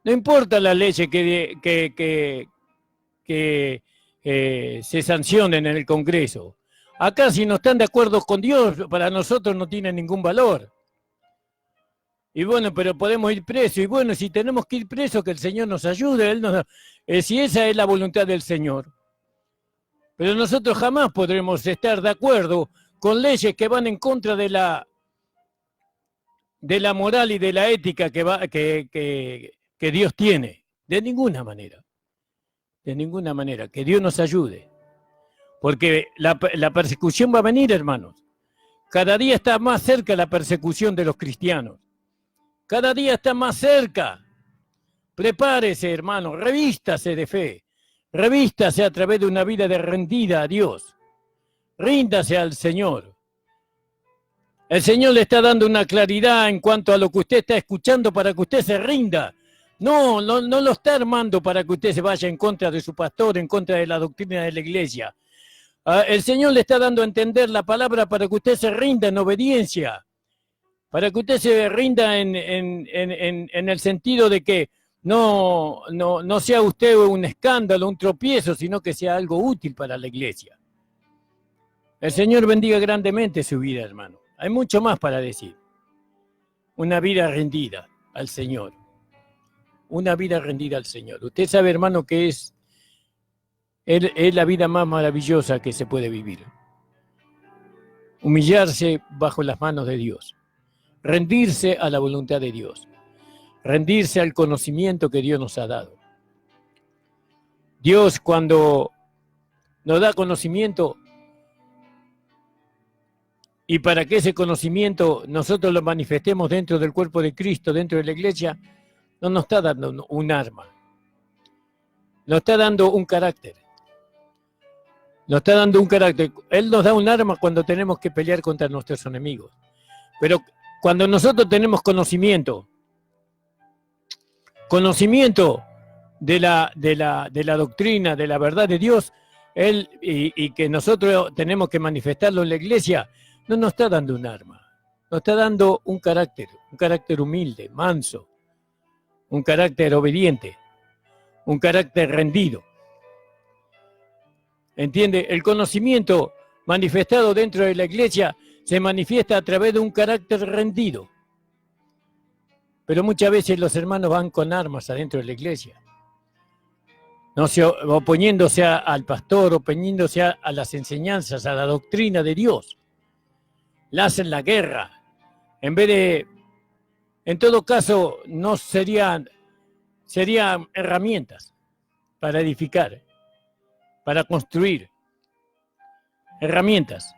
No importa la ley que se sancionen en el Congreso. Acá, si no están de acuerdo con Dios, para nosotros no tiene ningún valor. Y bueno, pero podemos ir presos. Y bueno, si tenemos que ir presos, que el Señor nos ayude. Si esa es la voluntad del Señor. Pero nosotros jamás podremos estar de acuerdo con leyes que van en contra de la moral y de la ética que Dios tiene. De ninguna manera. De ninguna manera. Que Dios nos ayude. Porque la persecución va a venir, hermanos. Cada día está más cerca la persecución de los cristianos. Cada día está más cerca. Prepárese, hermano. Revístase de fe. Revístase a través de una vida de rendida a Dios. Ríndase al Señor. El Señor le está dando una claridad en cuanto a lo que usted está escuchando para que usted se rinda. No lo está armando para que usted se vaya en contra de su pastor, en contra de la doctrina de la iglesia. El Señor le está dando a entender la palabra para que usted se rinda en obediencia, para que usted se rinda en el sentido de que no sea usted un escándalo, un tropiezo, sino que sea algo útil para la iglesia. El Señor bendiga grandemente su vida, hermano. Hay mucho más para decir. Una vida rendida al Señor. Una vida rendida al Señor. Usted sabe, hermano, que es la vida más maravillosa que se puede vivir. Humillarse bajo las manos de Dios. Rendirse a la voluntad de Dios. Rendirse al conocimiento que Dios nos ha dado. Dios, cuando nos da conocimiento, y para que ese conocimiento nosotros lo manifestemos dentro del cuerpo de Cristo, dentro de la iglesia, no nos está dando un arma. Nos está dando un carácter. Nos está dando un carácter. Él nos da un arma cuando tenemos que pelear contra nuestros enemigos. Pero cuando nosotros tenemos conocimiento de la doctrina, de la verdad de Dios, Él y que nosotros tenemos que manifestarlo en la iglesia, no nos está dando un arma, nos está dando un carácter humilde, manso, un carácter obediente, un carácter rendido. ¿Entiende? El conocimiento manifestado dentro de la iglesia se manifiesta a través de un carácter rendido. Pero muchas veces los hermanos van con armas adentro de la iglesia, oponiéndose al pastor, oponiéndose a las enseñanzas, a la doctrina de Dios. Le hacen la guerra. En todo caso, no serían herramientas para edificar, para construir. Herramientas.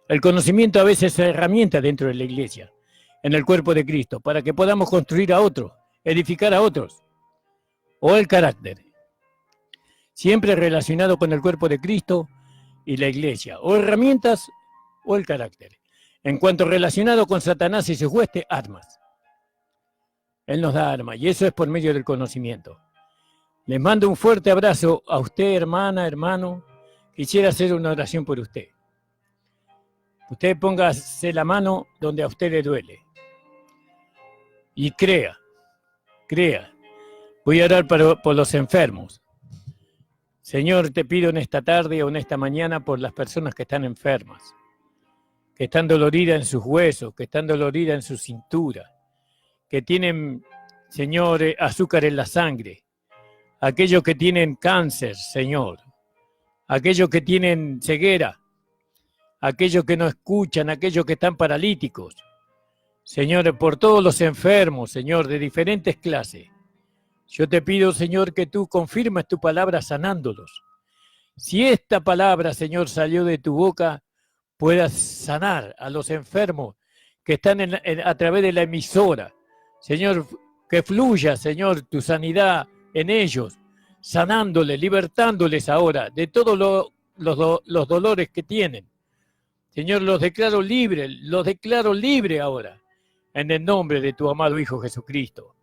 El conocimiento a veces es herramienta dentro de la iglesia, en el cuerpo de Cristo, para que podamos construir a otros, edificar a otros. O el carácter. Siempre relacionado con el cuerpo de Cristo y la iglesia. O herramientas o el carácter. En cuanto relacionado con Satanás y sus huestes, armas. Él nos da armas y eso es por medio del conocimiento. Les mando un fuerte abrazo a usted, hermana, hermano. Quisiera hacer una oración por usted. Usted póngase la mano donde a usted le duele. Y crea. Voy a orar por los enfermos. Señor, te pido en esta tarde o en esta mañana por las personas que están enfermas, que están doloridas en sus huesos, que están doloridas en su cintura, que tienen, Señor, azúcar en la sangre, aquellos que tienen cáncer, Señor, aquellos que tienen ceguera, aquellos que no escuchan, aquellos que están paralíticos. Señor, por todos los enfermos, Señor, de diferentes clases. Yo te pido, Señor, que tú confirmes tu palabra sanándolos. Si esta palabra, Señor, salió de tu boca, puedas sanar a los enfermos que están a través de la emisora. Señor, que fluya, Señor, tu sanidad en ellos, sanándoles, libertándoles ahora de todos los dolores que tienen. Señor, los declaro libres ahora, en el nombre de tu amado Hijo Jesucristo.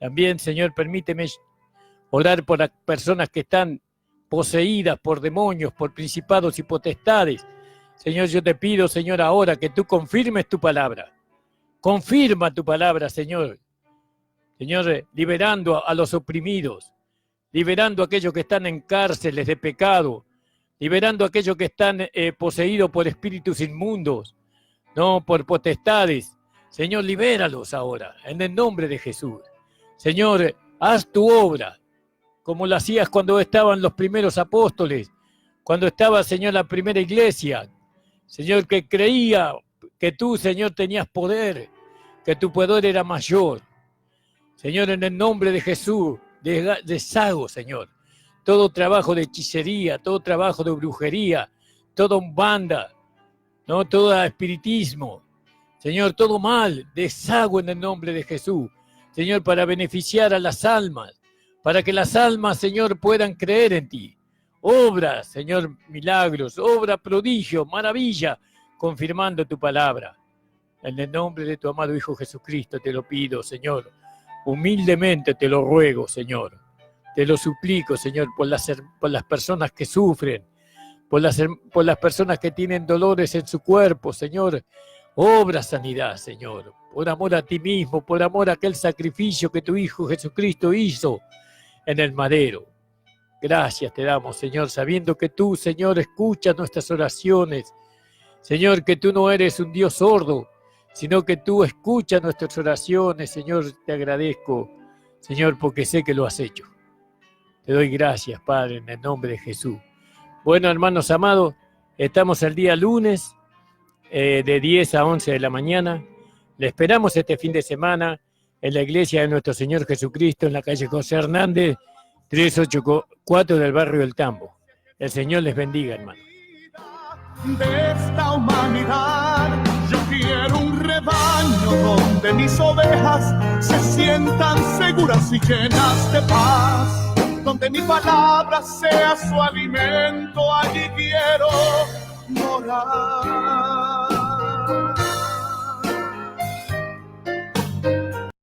También, Señor, permíteme orar por las personas que están poseídas por demonios, por principados y potestades. Señor, yo te pido, Señor, ahora que tú confirmes tu palabra. Confirma tu palabra, Señor. Señor, liberando a los oprimidos, liberando a aquellos que están en cárceles de pecado, liberando a aquellos que están poseídos por espíritus inmundos, no por potestades. Señor, libéralos ahora, en el nombre de Jesús. Señor, haz tu obra, como lo hacías cuando estaban los primeros apóstoles, cuando estaba, Señor, la primera iglesia. Señor, que creía que tú, Señor, tenías poder, que tu poder era mayor. Señor, en el nombre de Jesús, deshago, Señor, todo trabajo de hechicería, todo trabajo de brujería, todo banda, no todo espiritismo. Señor, todo mal, deshago en el nombre de Jesús. Señor, para beneficiar a las almas, para que las almas, Señor, puedan creer en ti. Obra, Señor, milagros, obra prodigio, maravilla, confirmando tu palabra. En el nombre de tu amado Hijo Jesucristo te lo pido, Señor. Humildemente te lo ruego, Señor. Te lo suplico, Señor, por las personas que sufren, por las personas que tienen dolores en su cuerpo, Señor. Obra sanidad, Señor, por amor a ti mismo, por amor a aquel sacrificio que tu Hijo Jesucristo hizo en el madero. Gracias te damos, Señor, sabiendo que tú, Señor, escuchas nuestras oraciones. Señor, que tú no eres un Dios sordo, sino que tú escuchas nuestras oraciones. Señor, te agradezco, Señor, porque sé que lo has hecho. Te doy gracias, Padre, en el nombre de Jesús. Bueno, hermanos amados, estamos el día lunes de 10 a 11 de la mañana. Le esperamos este fin de semana en la iglesia de nuestro Señor Jesucristo, en la calle José Hernández, 384 del barrio del Tambo. El Señor les bendiga, hermano. De esta humanidad, yo quiero un rebaño donde mis ovejas se sientan seguras y llenas de paz, donde mi palabra sea su alimento, allí quiero morar.